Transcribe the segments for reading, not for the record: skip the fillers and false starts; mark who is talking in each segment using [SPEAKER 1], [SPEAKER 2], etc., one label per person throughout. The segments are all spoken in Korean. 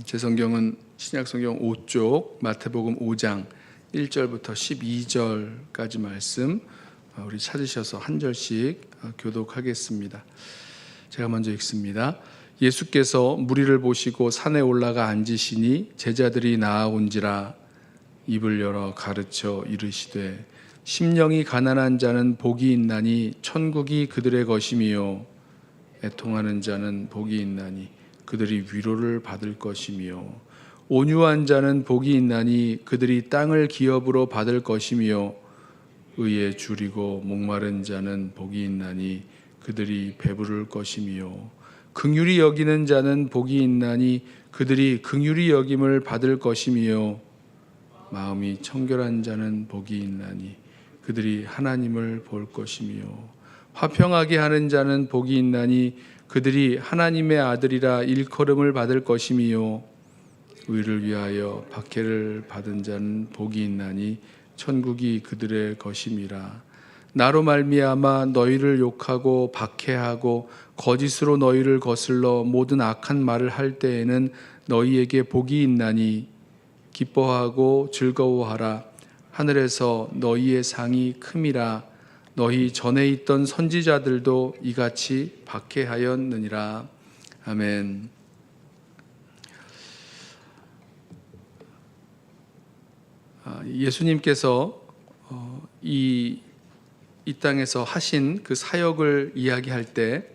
[SPEAKER 1] 제 성경은 신약성경 5쪽 마태복음 5장 1절부터 12절까지 말씀 우리 찾으셔서 한 절씩 교독하겠습니다. 제가 먼저 읽습니다. 예수께서 무리를 보시고 산에 올라가 앉으시니 제자들이 나아온지라 입을 열어 가르쳐 이르시되 심령이 가난한 자는 복이 있나니 천국이 그들의 것이미요 애통하는 자는 복이 있나니 그들이 위로를 받을 것이며 온유한 자는 복이 있나니 그들이 땅을 기업으로 받을 것이며 의에 줄이고 목마른 자는 복이 있나니 그들이 배부를 것이며 긍휼히 여기는 자는 복이 있나니 그들이 긍휼히 여김을 받을 것이며 마음이 청결한 자는 복이 있나니 그들이 하나님을 볼 것이며 화평하게 하는 자는 복이 있나니 그들이 하나님의 아들이라 일컬음을 받을 것이며 의를 위하여 박해를 받은 자는 복이 있나니 천국이 그들의 것임이라. 나로 말미암아 너희를 욕하고 박해하고 거짓으로 너희를 거슬러 모든 악한 말을 할 때에는 너희에게 복이 있나니 기뻐하고 즐거워하라. 하늘에서 너희의 상이 큼이라. 너희 전에 있던 선지자들도 이같이 박해하였느니라. 아멘. 예수님께서 이 땅에서 하신 그 사역을 이야기할 때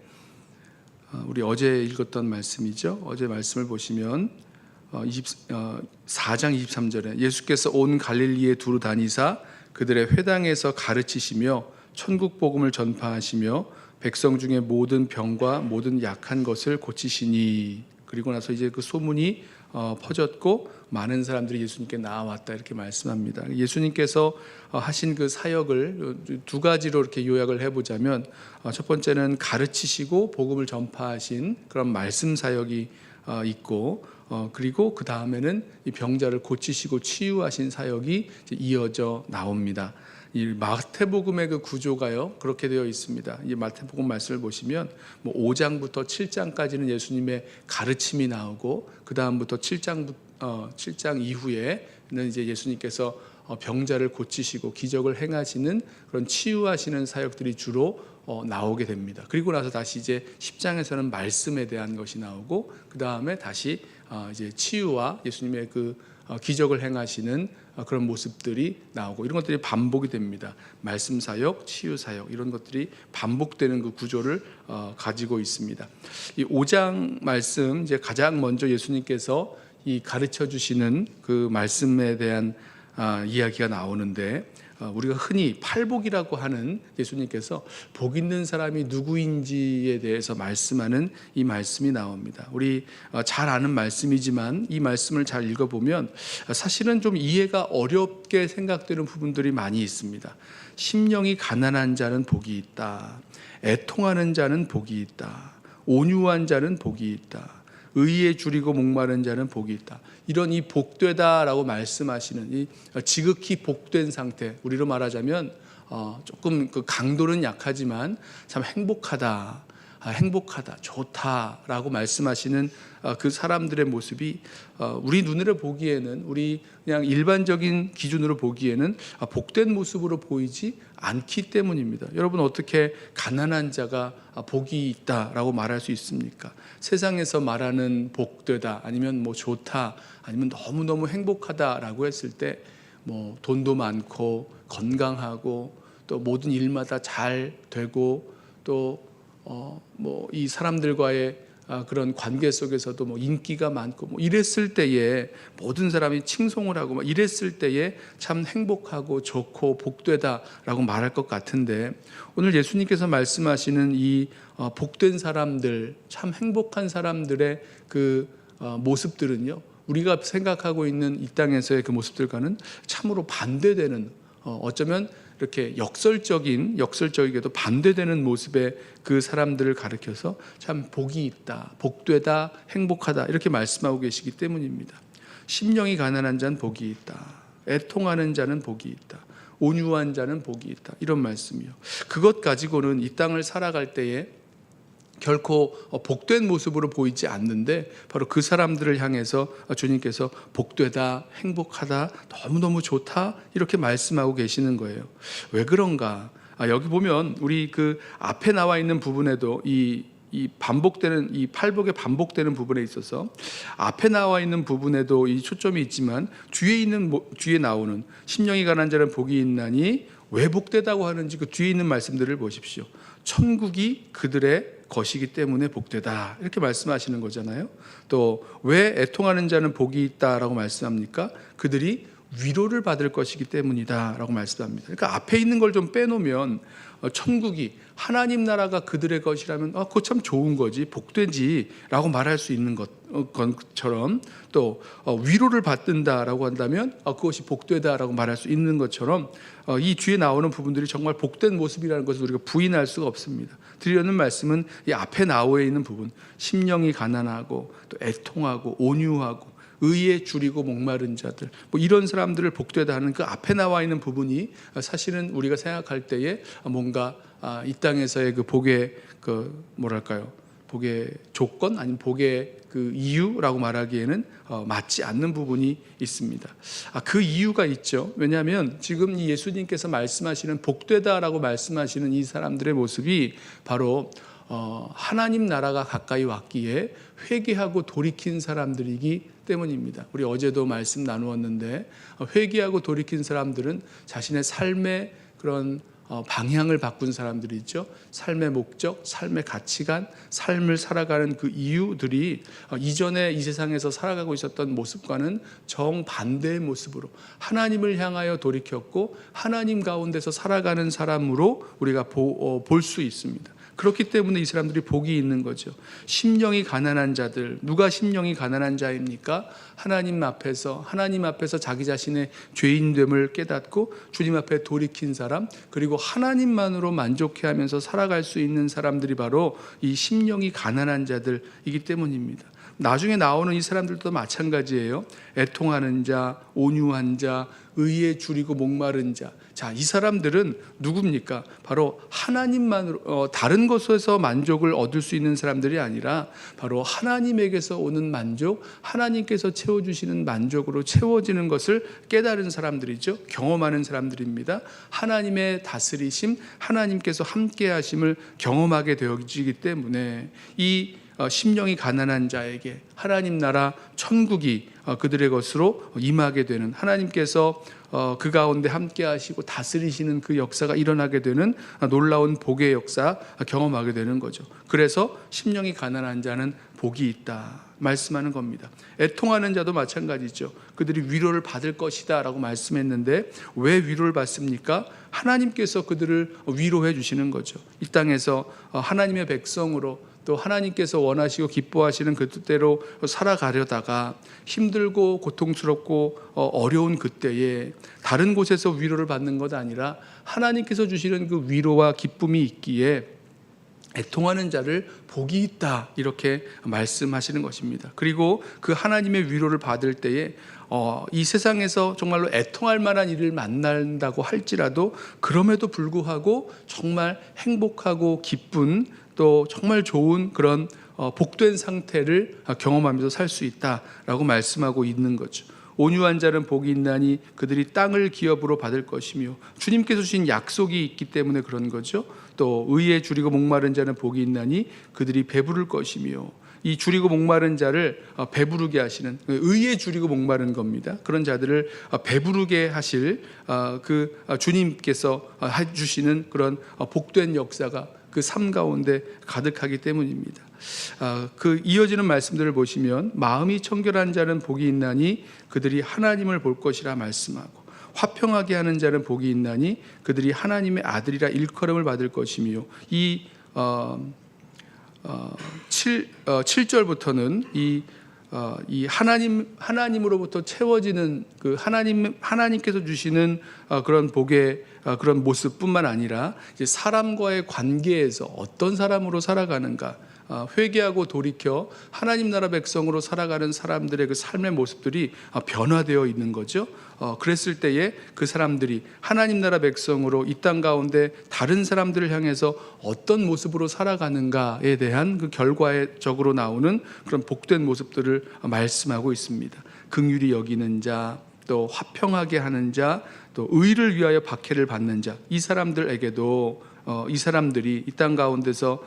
[SPEAKER 1] 우리 어제 읽었던 말씀이죠. 어제 말씀을 보시면 4장 23절에 예수께서 온 갈릴리에 두루 다니사 그들의 회당에서 가르치시며 천국 복음을 전파하시며 백성 중에 모든 병과 모든 약한 것을 고치시니. 그리고 나서 이제 그 소문이 퍼졌고 많은 사람들이 예수님께 나아왔다 이렇게 말씀합니다. 예수님께서 하신 그 사역을 두 가지로 이렇게 요약을 해보자면 첫 번째는 가르치시고 복음을 전파하신 그런 말씀 사역이 있고 그리고 그 다음에는 이 병자를 고치시고 치유하신 사역이 이어져 나옵니다. 이 마태복음의 그 구조가요 그렇게 되어 있습니다. 이 마태복음 말씀을 보시면 5장부터 7장까지는 예수님의 가르침이 나오고 그 다음부터 7장 이후에는 이제 예수님께서 병자를 고치시고 기적을 행하시는 그런 치유하시는 사역들이 주로 나오게 됩니다. 그리고 나서 다시 이제 10장에서는 말씀에 대한 것이 나오고 그 다음에 다시 이제 치유와 예수님의 그 기적을 행하시는 그런 모습들이 나오고 이런 것들이 반복이 됩니다. 말씀 사역, 치유 사역 이런 것들이 반복되는 그 구조를 가지고 있습니다. 이 5장 말씀 이제 가장 먼저 예수님께서 이 가르쳐 주시는 그 말씀에 대한 이야기가 나오는데 우리가 흔히 팔복이라고 하는 예수님께서 복 있는 사람이 누구인지에 대해서 말씀하는 이 말씀이 나옵니다. 우리 잘 아는 말씀이지만 이 말씀을 잘 읽어보면 사실은 좀 이해가 어렵게 생각되는 부분들이 많이 있습니다. 심령이 가난한 자는 복이 있다. 애통하는 자는 복이 있다. 온유한 자는 복이 있다. 의에 줄이고 목마른 자는 복이 있다. 이런 이 복되다라고 말씀하시는 이 지극히 복된 상태, 우리로 말하자면 조금 그 강도는 약하지만 참 행복하다, 좋다라고 말씀하시는 그 사람들의 모습이 우리 눈으로 보기에는, 우리 그냥 일반적인 기준으로 보기에는 복된 모습으로 보이지 않기 때문입니다. 여러분, 어떻게 가난한 자가 복이 있다라고 말할 수 있습니까? 세상에서 말하는 복되다, 아니면 좋다, 아니면 너무너무 행복하다라고 했을 때 돈도 많고 건강하고 또 모든 일마다 잘 되고 또 이 사람들과의 그런 관계 속에서도 인기가 많고 이랬을 때에 모든 사람이 칭송을 하고 이랬을 때에 참 행복하고 좋고 복되다라고 말할 것 같은데, 오늘 예수님께서 말씀하시는 이 복된 사람들, 참 행복한 사람들의 그 모습들은요, 우리가 생각하고 있는 이 땅에서의 그 모습들과는 참으로 반대되는, 어쩌면 이렇게 역설적이게도 반대되는 모습의 그 사람들을 가리켜서 참 복이 있다, 복되다, 행복하다 이렇게 말씀하고 계시기 때문입니다. 심령이 가난한 자는 복이 있다. 애통하는 자는 복이 있다. 온유한 자는 복이 있다. 이런 말씀이요. 그것 가지고는 이 땅을 살아갈 때에 결코 복된 모습으로 보이지 않는데 바로 그 사람들을 향해서 주님께서 복되다, 행복하다, 너무너무 좋다 이렇게 말씀하고 계시는 거예요. 왜 그런가? 여기 보면 우리 그 앞에 나와 있는 부분에도 이 반복되는 이 팔복의 반복되는 부분에 있어서 앞에 나와 있는 부분에도 이 초점이 있지만 뒤에 나오는 심령이 가난한 자는 복이 있나니 왜 복되다고 하는지 그 뒤에 있는 말씀들을 보십시오. 천국이 그들의 것이기 때문에 복되다 이렇게 말씀하시는 거잖아요. 또 왜 애통하는 자는 복이 있다라고 말씀합니까? 그들이 위로를 받을 것이기 때문이다라고 말씀합니다. 그러니까 앞에 있는 걸 좀 빼놓으면 천국이 하나님 나라가 그들의 것이라면 그거 참 좋은 거지, 복되지라고 말할 수 있는 것처럼, 또 위로를 받는다라고 한다면 그것이 복되다라고 말할 수 있는 것처럼 이 뒤에 나오는 부분들이 정말 복된 모습이라는 것을 우리가 부인할 수가 없습니다. 드리려는 말씀은 이 앞에 나와 있는 부분, 심령이 가난하고 또 애통하고 온유하고 의에 줄이고 목마른 자들, 이런 사람들을 복되다 하는 그 앞에 나와 있는 부분이 사실은 우리가 생각할 때에 뭔가 이 땅에서의 그 복의 복의 조건 아니면 복의 그 이유라고 말하기에는 맞지 않는 부분이 있습니다. 그 이유가 있죠. 왜냐하면 지금 이 예수님께서 말씀하시는 복되다라고 말씀하시는 이 사람들의 모습이 바로 하나님 나라가 가까이 왔기에 회개하고 돌이킨 사람들이기 때문입니다. 우리 어제도 말씀 나누었는데 회개하고 돌이킨 사람들은 자신의 삶의 그런 방향을 바꾼 사람들이죠. 삶의 목적, 삶의 가치관, 삶을 살아가는 그 이유들이 이전에 이 세상에서 살아가고 있었던 모습과는 정반대의 모습으로 하나님을 향하여 돌이켰고 하나님 가운데서 살아가는 사람으로 우리가 볼 수 있습니다. 그렇기 때문에 이 사람들이 복이 있는 거죠. 심령이 가난한 자들, 누가 심령이 가난한 자입니까? 하나님 앞에서 자기 자신의 죄인됨을 깨닫고 주님 앞에 돌이킨 사람, 그리고 하나님만으로 만족해하면서 살아갈 수 있는 사람들이 바로 이 심령이 가난한 자들이기 때문입니다. 나중에 나오는 이 사람들도 마찬가지예요. 애통하는 자, 온유한 자, 의에 줄이고 목마른 자. 자, 이 사람들은 누굽니까? 바로 하나님만으로, 다른 것에서 만족을 얻을 수 있는 사람들이 아니라 바로 하나님에게서 오는 만족, 하나님께서 채워주시는 만족으로 채워지는 것을 깨달은 사람들이죠. 경험하는 사람들입니다. 하나님의 다스리심, 하나님께서 함께 하심을 경험하게 되어지기 때문에 이 심령이 가난한 자에게 하나님 나라 천국이 그들의 것으로 임하게 되는, 하나님께서 그 가운데 함께 하시고 다스리시는 그 역사가 일어나게 되는 놀라운 복의 역사 경험하게 되는 거죠. 그래서 심령이 가난한 자는 복이 있다 말씀하는 겁니다. 애통하는 자도 마찬가지죠. 그들이 위로를 받을 것이다 라고 말씀했는데 왜 위로를 받습니까? 하나님께서 그들을 위로해 주시는 거죠. 이 땅에서 하나님의 백성으로 또 하나님께서 원하시고 기뻐하시는 그 뜻대로 살아가려다가 힘들고 고통스럽고 어려운 그때에 다른 곳에서 위로를 받는 것 아니라 하나님께서 주시는 그 위로와 기쁨이 있기에 애통하는 자를 복이 있다 이렇게 말씀하시는 것입니다. 그리고 그 하나님의 위로를 받을 때에 이 세상에서 정말로 애통할 만한 일을 만난다고 할지라도 그럼에도 불구하고 정말 행복하고 기쁜 또 정말 좋은 그런 복된 상태를 경험하면서 살 수 있다라고 말씀하고 있는 거죠. 온유한 자는 복이 있나니 그들이 땅을 기업으로 받을 것이며, 주님께서 주신 약속이 있기 때문에 그런 거죠. 또 의에 줄이고 목마른 자는 복이 있나니 그들이 배부를 것이며, 이 줄이고 목마른 자를 배부르게 하시는, 의에 줄이고 목마른 겁니다. 그런 자들을 배부르게 하실 그 주님께서 해주시는 그런 복된 역사가 그 삶 가운데 가득하기 때문입니다. 그 이어지는 말씀들을 보시면 마음이 청결한 자는 복이 있나니 그들이 하나님을 볼 것이라 말씀하고, 화평하게 하는 자는 복이 있나니 그들이 하나님의 아들이라 일컬음을 받을 것이며, 이 7절부터는 이 하나님으로부터 채워지는 그 하나님께서 주시는 그런 복의 그런 모습뿐만 아니라 이제 사람과의 관계에서 어떤 사람으로 살아가는가, 회개하고 돌이켜 하나님 나라 백성으로 살아가는 사람들의 그 삶의 모습들이 변화되어 있는 거죠. 그랬을 때에 그 사람들이 하나님 나라 백성으로 이 땅 가운데 다른 사람들을 향해서 어떤 모습으로 살아가는가에 대한 그 결과적으로 나오는 그런 복된 모습들을 말씀하고 있습니다. 긍휼히 여기는 자, 또 화평하게 하는 자, 또 의를 위하여 박해를 받는 자, 이 사람들에게도 이 사람들이 이 땅 가운데서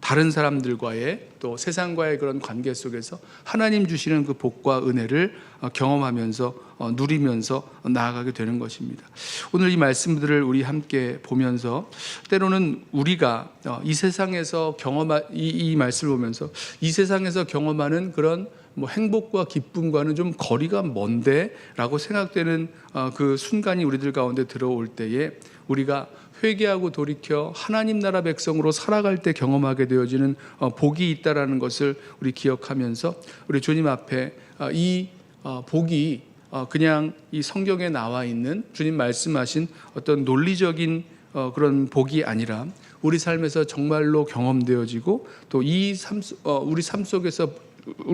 [SPEAKER 1] 다른 사람들과의 또 세상과의 그런 관계 속에서 하나님 주시는 그 복과 은혜를 경험하면서 누리면서 나아가게 되는 것입니다. 오늘 이 말씀들을 우리 함께 보면서 때로는 우리가 이 세상에서 이 말씀을 보면서 이 세상에서 경험하는 그런 행복과 기쁨과는 좀 거리가 먼데 라고 생각되는 그 순간이 우리들 가운데 들어올 때에 우리가 회개하고 돌이켜 하나님 나라 백성으로 살아갈 때 경험하게 되어지는 복이 있다라는 것을 우리 기억하면서 우리 주님 앞에 이 복이 그냥 이 성경에 나와 있는 주님 말씀하신 어떤 논리적인 그런 복이 아니라 우리 삶에서 정말로 경험되어지고 또 우리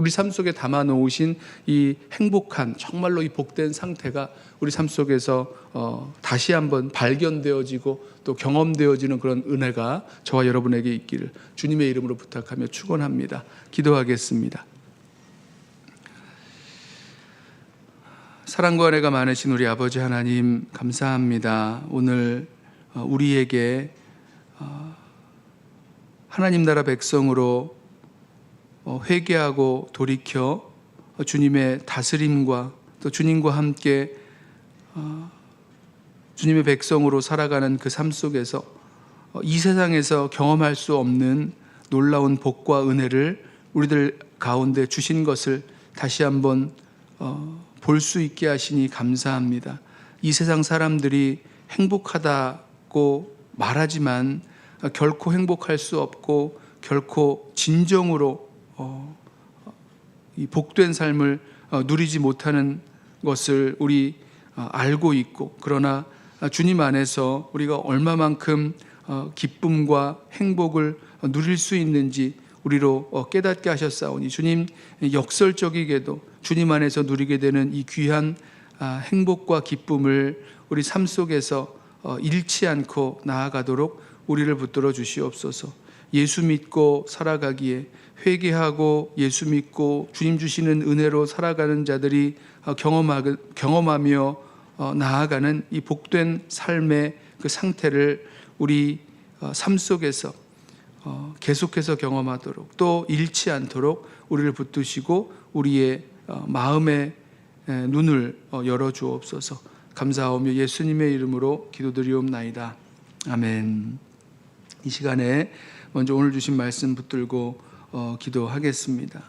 [SPEAKER 1] 삶 속에 담아 놓으신 이 행복한 정말로 이 복된 상태가 우리 삶 속에서 다시 한번 발견되어지고 또 경험되어지는 그런 은혜가 저와 여러분에게 있기를 주님의 이름으로 부탁하며 축원합니다. 기도하겠습니다. 사랑과 은혜가 많으신 우리 아버지 하나님 감사합니다. 오늘 우리에게 하나님 나라 백성으로 회개하고 돌이켜 주님의 다스림과 또 주님과 함께 주님의 백성으로 살아가는 그 삶 속에서 이 세상에서 경험할 수 없는 놀라운 복과 은혜를 우리들 가운데 주신 것을 다시 한번 볼 수 있게 하시니 감사합니다. 이 세상 사람들이 행복하다고 말하지만 결코 행복할 수 없고 결코 진정으로 이 복된 삶을 누리지 못하는 것을 우리 알고 있고, 그러나 주님 안에서 우리가 얼마만큼 기쁨과 행복을 누릴 수 있는지 우리로 깨닫게 하셨사오니 주님 역설적이게도 주님 안에서 누리게 되는 이 귀한 행복과 기쁨을 우리 삶 속에서 잃지 않고 나아가도록 우리를 붙들어 주시옵소서. 예수 믿고 살아가기에 회개하고 예수 믿고 주님 주시는 은혜로 살아가는 자들이 경험하며 나아가는 이 복된 삶의 그 상태를 우리 삶 속에서 계속해서 경험하도록 또 잃지 않도록 우리를 붙드시고 우리의 마음의 눈을 열어 주옵소서. 감사하오며 예수님의 이름으로 기도드리옵나이다. 아멘. 이 시간에 먼저 오늘 주신 말씀 붙들고 기도하겠습니다.